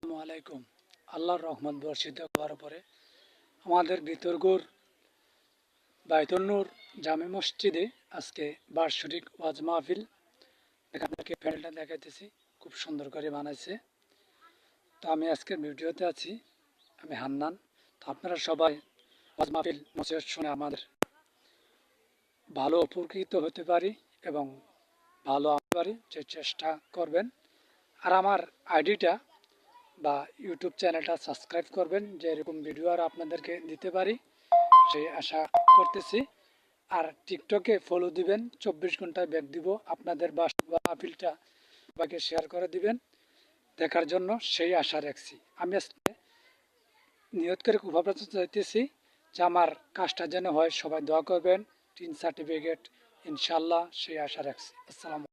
আসসালামু আলাইকুম। আল্লাহর রহমত বর্ষিত হওয়ার পরে আমাদের বিতর্গর বাইতুন্নুর জামে মসজিদে আজকে বার্ষিক ওয়াজ মাহফিল। আপনাকে প্যান্ডেলটা দেখাইতেছি, খুব সুন্দর করে বানাইছে। তো আমি আজকের ভিডিওতে আছি, আমি হান্নান। তো আপনারা সবাই ওয়াজ মাহফিল নসিহত শুনে আমাদের ভালো উপকৃত হতে পারি এবং ভালো হতে পারি যে চেষ্টা করবেন। আর আমার আইডিটা বা ইউটিউব চ্যানেলটা সাবস্ক্রাইব করবেন, যে এরকম ভিডিও আর আপনাদেরকে দিতে পারি সেই আশা করতেছি। আর টিকটকে ফলো দিবেন, 24 ঘন্টায় ব্যাক দিব আপনাদের মাহফিলটা সবাইকে শেয়ার করে দিবেন দেখার জন্য, সেই আশা রাখছি। আমি আজকে নিয়ত করে খুব চাইতেছি যে আমার কাজটা যেন হয়, সবাই দোয়া করবেন। টিন সার্টিফিকেট ইনশাল্লাহ, সেই আশা রাখছি। আসসালামু